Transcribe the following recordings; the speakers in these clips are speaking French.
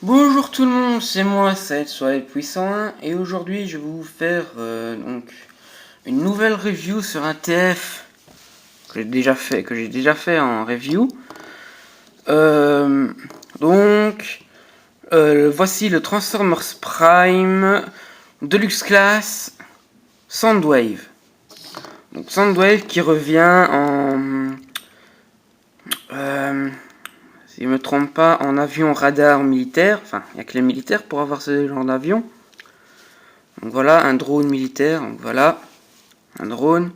Bonjour tout le monde, c'est moi, Saïd Soleil Puissant 1 et aujourd'hui je vais vous faire donc une nouvelle review sur un TF que j'ai déjà fait en review. Euh, Voici le Transformers Prime Deluxe Class Soundwave. Donc Soundwave qui revient en si je me trompe pas en avion radar militaire, enfin il n'y a que les militaires pour avoir ce genre d'avion. Donc voilà, un drone militaire, donc voilà, un drone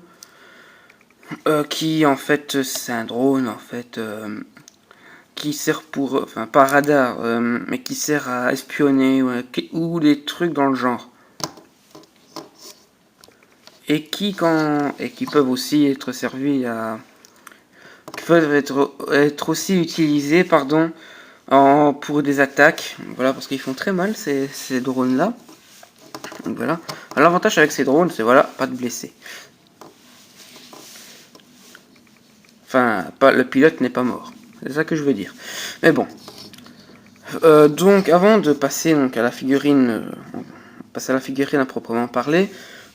qui en fait, c'est un drone en fait qui sert pour, enfin pas radar, mais qui sert à espionner ou des trucs dans le genre. Et qui peuvent aussi être servis à, qui peuvent être aussi utilisés, pardon, pour des attaques. Voilà, parce qu'ils font très mal ces drones là. Donc voilà. L'avantage avec ces drones, c'est voilà, pas de blessés. Enfin, le pilote n'est pas mort. C'est ça que je veux dire. Mais bon. Donc, avant de passer donc, à la figurine, à proprement parler,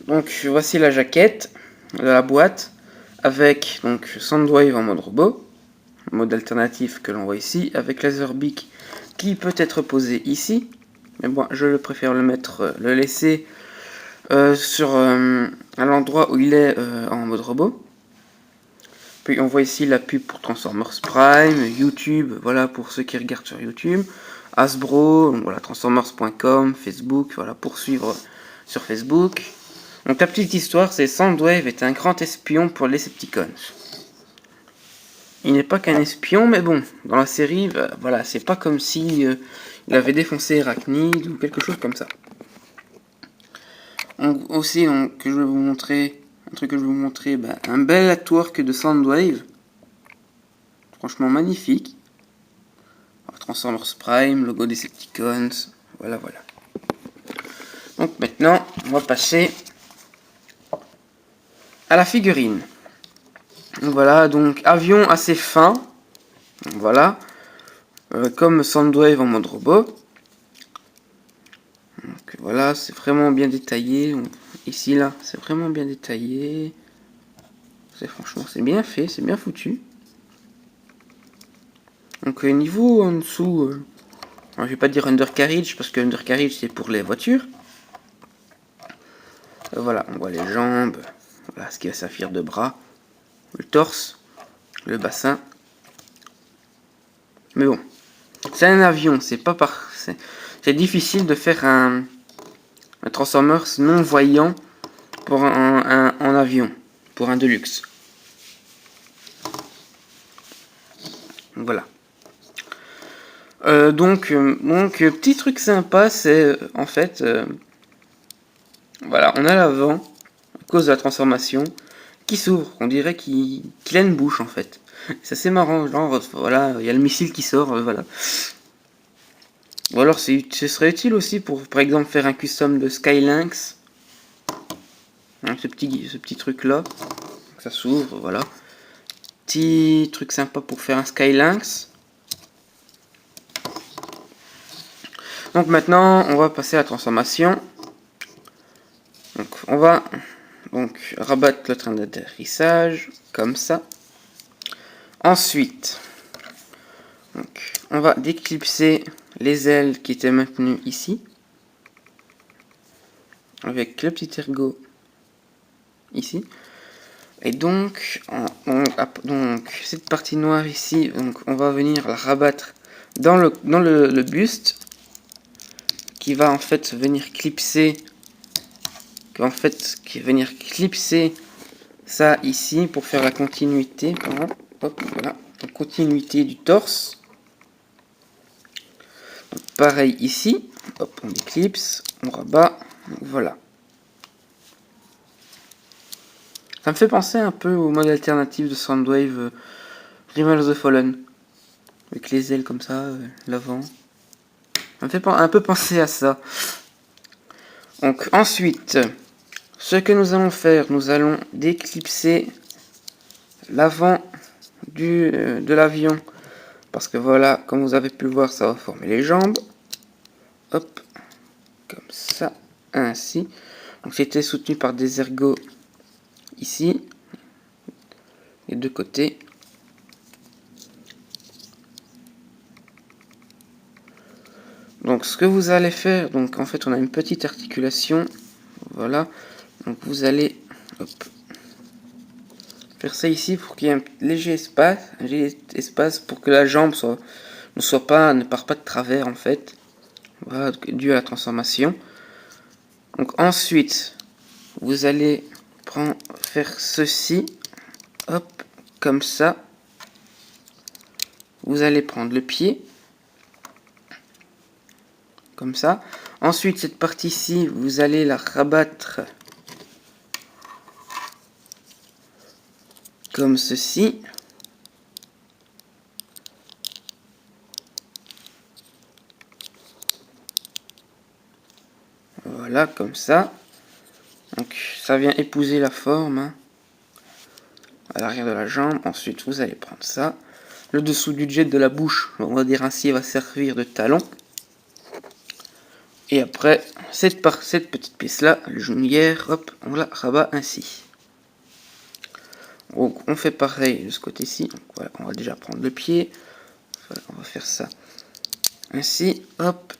donc voici la jaquette de la boîte avec donc Soundwave en mode robot, mode alternatif que l'on voit ici, avec Laserbeak qui peut être posé ici. Mais bon, je préfère le laisser à l'endroit où il est en mode robot. Puis on voit ici la pub pour Transformers Prime, YouTube, voilà pour ceux qui regardent sur YouTube, Hasbro, voilà Transformers.com, Facebook, voilà pour suivre sur Facebook. Donc la petite histoire, c'est Soundwave est un grand espion pour les Decepticons. Il n'est pas qu'un espion, mais bon, dans la série, voilà, c'est pas comme si il avait défoncé Arachnid ou quelque chose comme ça. Donc, aussi, donc, que je vais vous montrer, un truc que je vais vous montrer, un bel artwork de Soundwave. Franchement magnifique. Transformers Prime, logo des Decepticons. Voilà, voilà. Donc maintenant, on va passer à la figurine. Voilà, donc avion assez fin. Voilà. Comme Soundwave en mode robot. Donc voilà, c'est vraiment bien détaillé. Ici, là, c'est vraiment bien détaillé. Franchement, c'est bien fait, c'est bien foutu. Donc niveau en dessous, je vais pas dire undercarriage parce que undercarriage c'est pour les voitures. Voilà, on voit les jambes, voilà ce qui va servir de bras, le torse, le bassin. Mais bon, c'est un avion, c'est difficile de faire un Transformers non voyant pour un avion, pour un Deluxe. Voilà. Donc, petit truc sympa, c'est en fait, voilà, on a l'avant, à cause de la transformation, qui s'ouvre. On dirait qu'il a une bouche en fait. C'est assez marrant, genre, voilà, il y a le missile qui sort, voilà. Ou alors, ce serait utile aussi pour, par exemple, faire un custom de Skylynx. Hein, ce petit truc là, ça s'ouvre, voilà. Petit truc sympa pour faire un Skylynx. Donc maintenant, on va passer à la transformation. Donc on va rabattre le train d'atterrissage comme ça. Ensuite, on va déclipser les ailes qui étaient maintenues ici avec le petit ergot ici. Et donc cette partie noire ici, on va venir la rabattre dans le buste qui va en fait venir clipser ça ici pour faire la continuité. Hop, voilà, la continuité du torse. Donc, pareil ici, hop, on éclipse, on rabat, voilà. Ça me fait penser un peu au mode alternatif de Soundwave Rival of the Fallen, avec les ailes comme ça, l'avant. Ça me fait un peu penser à ça. Donc ensuite, ce que nous allons faire, nous allons déclipser l'avant de l'avion. Parce que voilà, comme vous avez pu le voir, ça va former les jambes. hop, comme ça, ainsi. Donc c'était soutenu par des ergots ici, les deux côtés. Donc ce que vous allez faire, donc en fait on a une petite articulation, voilà. Donc vous allez faire ça ici pour qu'il y ait un léger espace pour que la jambe ne part pas de travers en fait, voilà, dû à la transformation. Donc ensuite vous allez faire ceci, hop, comme ça. Vous allez prendre le pied, comme ça. Ensuite, cette partie-ci, vous allez la rabattre comme ceci. Voilà, comme ça. Donc, ça vient épouser la forme hein, à l'arrière de la jambe. Ensuite, vous allez prendre ça. Le dessous du jet de la bouche, on va dire ainsi, va servir de talon. Et après, cette petite pièce-là, le genouillère, hop, on la rabat ainsi. Donc, on fait pareil de ce côté-ci. Voilà, on va déjà prendre le pied. Voilà, on va faire ça ainsi, hop,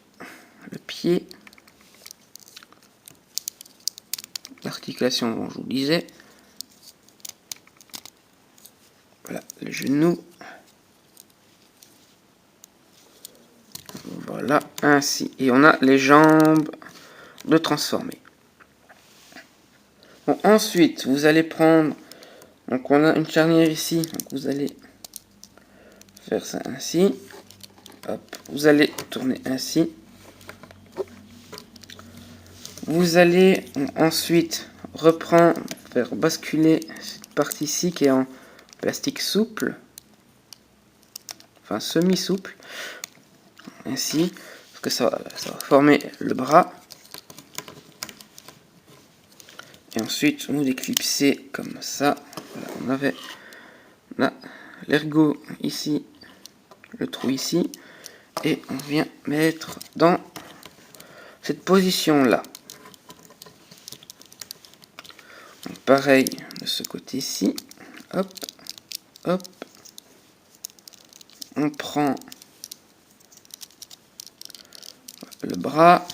le pied. L'articulation, dont je vous disais. Voilà, le genou. Voilà, ainsi. Et on a les jambes de transformer. Bon, ensuite, vous allez prendre... Donc, on a une charnière ici. Donc, vous allez faire ça ainsi. Hop, vous allez tourner ainsi. Vous allez ensuite faire basculer cette partie-ci qui est en plastique souple. Enfin, semi-souple. Ainsi, parce que ça va former le bras. Et ensuite, vous déclipsez comme ça. Voilà, on avait l'ergot ici, le trou ici. Et on vient mettre dans cette position-là. Pareil de ce côté-ci. Hop, hop. On prend le bras.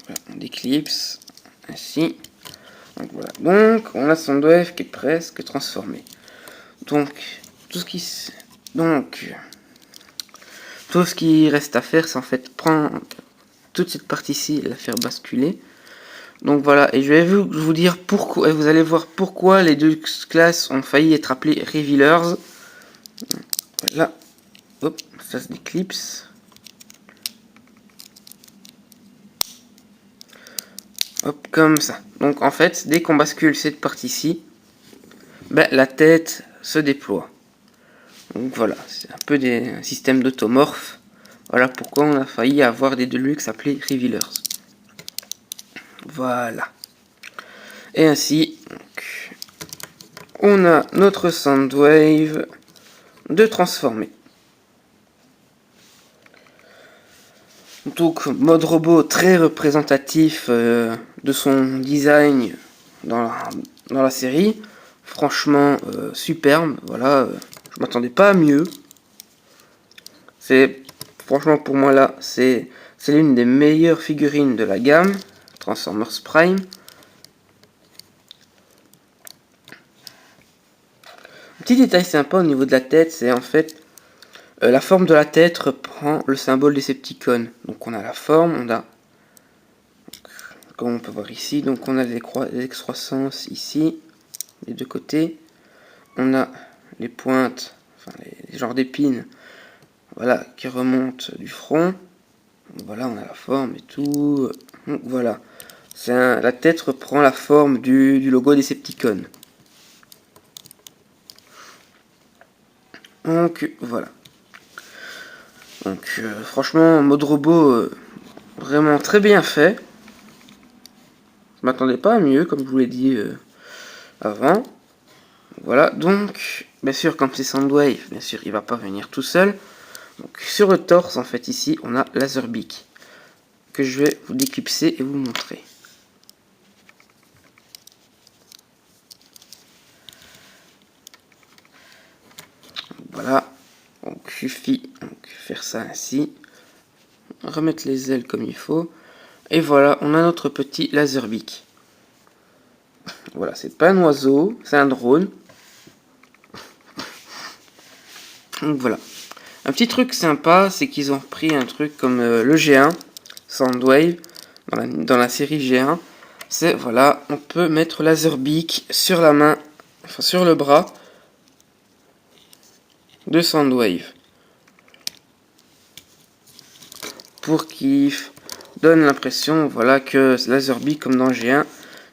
Voilà, on déclipse. Ainsi. Donc voilà. Donc on a son wave qui est presque transformé. Donc tout ce qui reste à faire, c'est en fait prendre toute cette partie-ci et la faire basculer. Donc voilà, et je vais vous dire pourquoi, et vous allez voir pourquoi les deux classes ont failli être appelées Revealers. Voilà, hop, ça se déclipse. Hop, comme ça. Donc en fait, dès qu'on bascule cette partie-ci, ben, la tête se déploie. Donc voilà, c'est un peu un système d'automorphe. Voilà pourquoi on a failli avoir des Deluxe appelés Revealers. Voilà. Et ainsi, donc, on a notre Soundwave de transformer. Donc, mode robot très représentatif de son design dans la série. Franchement, superbe. Voilà, je m'attendais pas à mieux. Franchement, pour moi, là, c'est l'une des meilleures figurines de la gamme Transformers Prime. Petit détail sympa au niveau de la tête, c'est en fait la forme de la tête reprend le symbole Decepticon. Donc on a la forme, on a, comme on peut voir ici, donc on a les excroissances ici, des deux côtés. On a les pointes, enfin les genres d'épines, voilà, qui remontent du front. Donc, voilà, on a la forme et tout. Donc, voilà, la tête reprend la forme du logo Decepticon. Donc voilà. Donc franchement, mode robot vraiment très bien fait. Je m'attendais pas à mieux, comme je vous l'ai dit avant. Voilà, donc bien sûr, comme c'est Soundwave, bien sûr, il va pas venir tout seul. Donc sur le torse, en fait, ici, on a Laserbeak. que je vais vous déclipser et vous montrer. Voilà, donc suffit donc faire ça ainsi, remettre les ailes comme il faut, et voilà, on a notre petit Laserbeak. Voilà, c'est pas un oiseau, c'est un drone. Donc voilà. Un petit truc sympa, c'est qu'ils ont repris un truc comme le G1, Soundwave, dans la série G1. C'est, voilà, on peut mettre Laserbeak sur la main, enfin sur le bras de Soundwave. Pour qu'il donne l'impression, voilà, que Laserbeak, comme dans G1,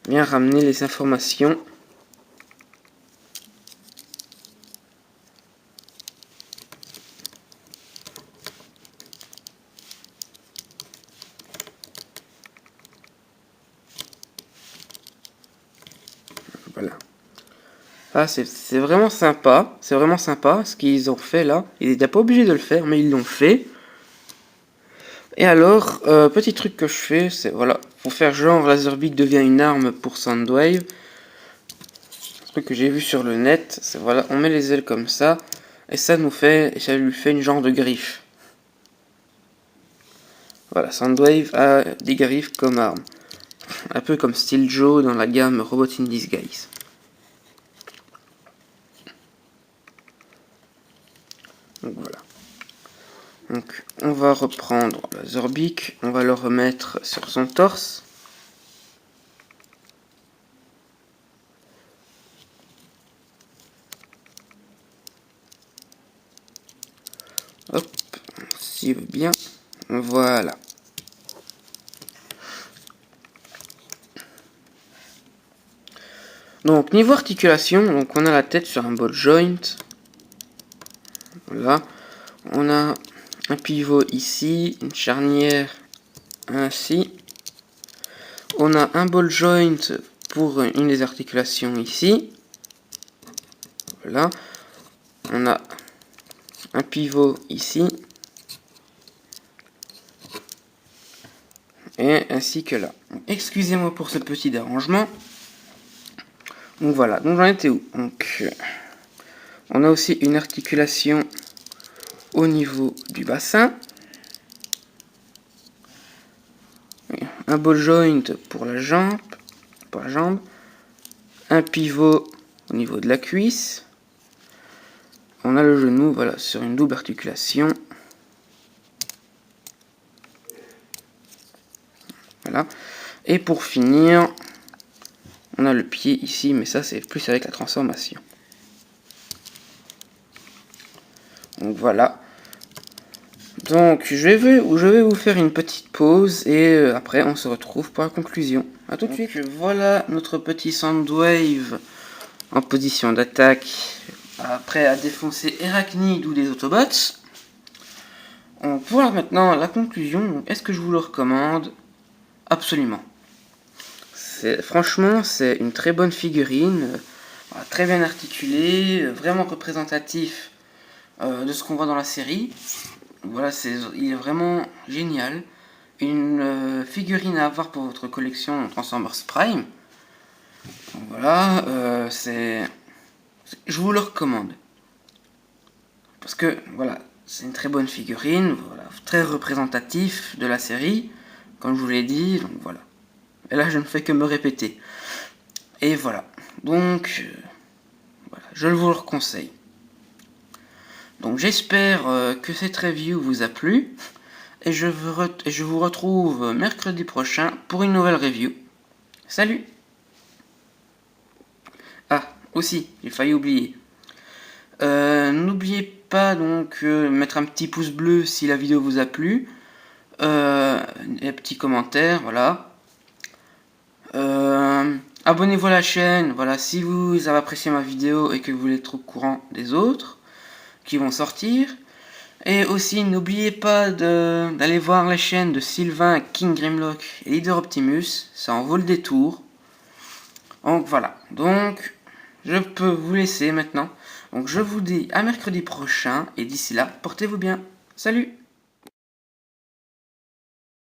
vient ramener les informations. Voilà. Ah, c'est vraiment sympa. C'est vraiment sympa ce qu'ils ont fait là. Ils n'étaient pas obligés de le faire, mais ils l'ont fait. Et alors, petit truc que je fais, c'est voilà, pour faire genre Laserbeak devient une arme pour Soundwave. Un truc que j'ai vu sur le net, c'est voilà, on met les ailes comme ça, et ça lui fait une genre de griffe. Voilà, Soundwave a des griffes comme arme. Un peu comme Steel Joe dans la gamme Robot in Disguise. Donc voilà. Donc on va reprendre Laserbeak, on va le remettre sur son torse. Hop, s'il veut bien. Voilà. Donc niveau articulation, donc on a la tête sur un ball joint. Voilà. On a un pivot ici, une charnière ainsi. On a un ball joint pour une des articulations ici. Voilà. On a un pivot ici. Et ainsi que là. Excusez-moi pour ce petit dérangement. Donc voilà, donc j'en étais où? Donc on a aussi une articulation au niveau du bassin. Un ball joint pour la jambe. Un pivot au niveau de la cuisse. On a le genou, voilà, sur une double articulation. Voilà. Et pour finir, on a le pied ici, mais ça c'est plus avec la transformation. Donc voilà. Donc je vais vous faire une petite pause et après on se retrouve pour la conclusion. A tout de suite. Voilà notre petit Soundwave en position d'attaque, prêt à défoncer Arachnid ou des Autobots. Pour maintenant la conclusion, est-ce que je vous le recommande? Absolument. Franchement, c'est une très bonne figurine, très bien articulée, vraiment représentatif de ce qu'on voit dans la série. Voilà, il est vraiment génial. Une figurine à avoir pour votre collection Transformers Prime. Donc voilà, je vous le recommande. Parce que, voilà, c'est une très bonne figurine, voilà, très représentatif de la série, comme je vous l'ai dit, donc voilà. Et là, je ne fais que me répéter. Et voilà, donc, voilà, je vous le conseille. Donc j'espère que cette review vous a plu, et je vous retrouve mercredi prochain pour une nouvelle review. Salut! Ah, aussi, j'ai failli oublier. N'oubliez pas donc mettre un petit pouce bleu si la vidéo vous a plu, et un petit commentaire, voilà. Abonnez-vous à la chaîne, voilà, si vous avez apprécié ma vidéo et que vous voulez être au courant des autres qui vont sortir. Et aussi, n'oubliez pas d'aller voir la chaîne de Sylvain, King Grimlock et Leader Optimus, ça en vaut le détour. Donc voilà, donc je peux vous laisser maintenant. Donc je vous dis à mercredi prochain, et d'ici là, portez-vous bien. Salut!